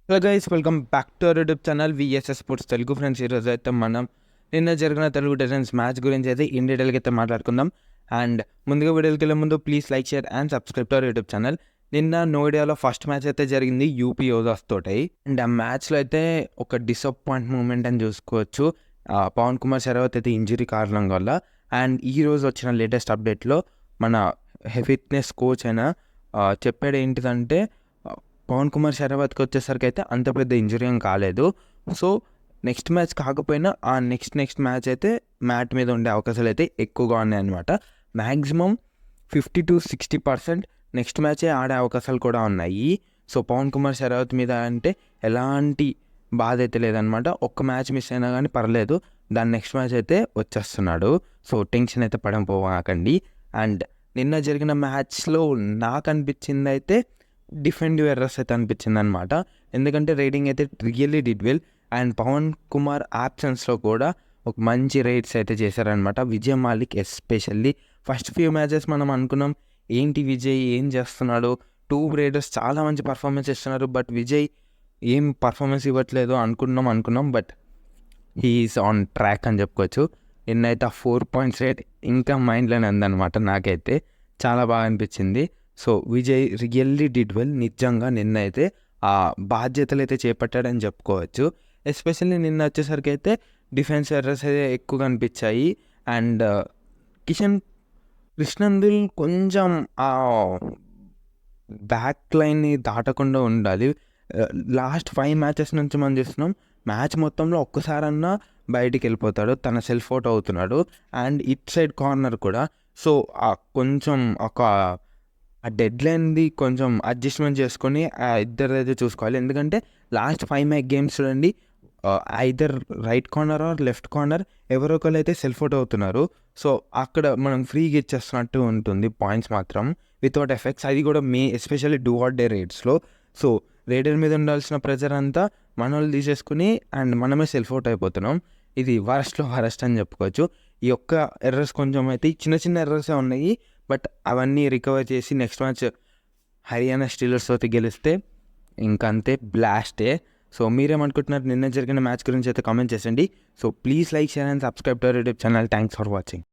Hello guys, welcome back to our YouTube channel VSS sports Telugu. Friends, ఈరోజు అయితే మనం నిన్న జరిగిన తెలుగు టైటన్స్ మ్యాచ్ గురించి అయితే ఇన్ డీటెయిల్గా అయితే మాట్లాడుకుందాం. అండ్ ముందుగా వీడియోకి వెళ్ళే ముందు please like, share and subscribe to our YouTube channel. నిన్న నోయిడాలో ఫస్ట్ మ్యాచ్ అయితే జరిగింది యూపీ యోధాస్ తోటి. అండ్ ఆ మ్యాచ్లో అయితే ఒక డిసప్పాయింట్ మూమెంట్ అని చూసుకోవచ్చు. పవన్ కుమార్ శరవత్ అయితే ఇంజరీ కారణం వల్ల. అండ్ ఈ రోజు వచ్చిన లేటెస్ట్ అప్డేట్లో మన ఫిట్నెస్ కోచ్ అయినా చెప్పాడు ఏంటిదంటే, పవన్ కుమార్ శరవత్కి వచ్చేసరికి అయితే అంత పెద్ద ఇంజరీ ఏం కాలేదు. సో నెక్స్ట్ మ్యాచ్ కాకపోయినా ఆ నెక్స్ట్ మ్యాచ్ అయితే మ్యాట్ మీద ఉండే అవకాశాలు అయితే ఎక్కువగా ఉన్నాయన్నమాట. మ్యాక్సిమం 50-60% నెక్స్ట్ మ్యాచే ఆడే అవకాశాలు కూడా ఉన్నాయి. సో పవన్ కుమార్ శరవత్ మీద అంటే ఎలాంటి బాధ అయితే లేదనమాట. ఒక్క మ్యాచ్ మిస్ అయినా కానీ పర్లేదు, దాని నెక్స్ట్ మ్యాచ్ అయితే వచ్చేస్తున్నాడు. సో టెన్షన్ అయితే పడకపోకండి. అండ్ నిన్న జరిగిన మ్యాచ్లో నాకు అనిపించింది అయితే డిఫెండివ్ ఎర్రర్స్ అయితే అనిపించింది అనమాట. ఎందుకంటే రైడింగ్ అయితే really did well. And Pawan Kumar యాబ్సెన్స్లో కూడా ఒక మంచి రైడ్స్ అయితే చేశారనమాట. Vijay Malik especially first few matches మనం అనుకున్నాం ఏంటి విజయ్ ఏం చేస్తున్నాడు, టూ రైడర్స్ చాలా మంచి పర్ఫార్మెన్స్ ఇస్తున్నారు, బట్ విజయ్ ఏం పర్ఫార్మెన్స్ ఇవ్వట్లేదు అనుకున్నాం. బట్ హీఈస్ ఆన్ ట్రాక్ అని చెప్పుకోవచ్చు. నిన్నైతే ఆ 4 పాయింట్స్ రేట్ ఇంకా మైండ్లోనే ఉందన్నమాట. నాకైతే చాలా బాగా అనిపించింది. So Vijay really did well. నిజంగా నిన్న అయితే ఆ బాధ్యతలు అయితే చేపట్టాడని చెప్పుకోవచ్చు. ఎస్పెషల్లీ నిన్న వచ్చేసరికి అయితే డిఫెన్స్ ఎర్రర్స్ అయితే ఎక్కువగా అనిపించాయి. అండ్ కృష్ణందుల్ కొంచెం ఆ బ్యాక్ లైన్ని దాటకుండా ఉండాలి. లాస్ట్ 5 మ్యాచెస్ నుంచి మనం చూస్తున్నాం, మ్యాచ్ మొత్తంలో ఒక్కసారన్నా బయటికి వెళ్ళిపోతాడు, తన సెల్ఫ్ అవుట్ అవుతున్నాడు. అండ్ ఇట్ సైడ్ కార్నర్ కూడా. సో కొంచెం ఆ డెడ్ లైన్ది కొంచెం అడ్జస్ట్మెంట్ చేసుకొని ఇద్దరైతే చూసుకోవాలి. ఎందుకంటే లాస్ట్ 5 గేమ్స్ చూడండి, either right corner or left corner ఎవరో ఒకరు అయితే సెల్ఫ్ అవుట్ అవుతున్నారు. సో అక్కడ మనం ఫ్రీగా ఇచ్చేస్తున్నట్టు ఉంటుంది పాయింట్స్ మాత్రం వితౌట్ ఎఫెక్ట్స్. అది కూడా ఎస్పెషల్లీ డూ ఆర్ డే రేడ్స్లో. సో రైడర్ మీద ఉండాల్సిన ప్రెజర్ అంతా మన వాళ్ళు తీసేసుకుని అండ్ మనమే సెల్ఫ్ అవుట్ అయిపోతున్నాం. ఇది వరస్ట్ అని చెప్పుకోవచ్చు. ఈ యొక్క ఎర్రర్స్ కొంచెం అయితే చిన్న ఎర్రర్సే ఉన్నాయి, బట్ అవన్నీ రికవర్ చేసి నెక్స్ట్ మ్యాచ్ హర్యానా స్టీలర్స్ తోటి గెలిస్తే ఇంకంతే బ్లాస్టే. సో మీరేమనుకుంటున్నారు నిన్న జరిగిన మ్యాచ్ గురించి అయితే కామెంట్ చేసండి. So please like, share and subscribe to our YouTube channel. Thanks for watching.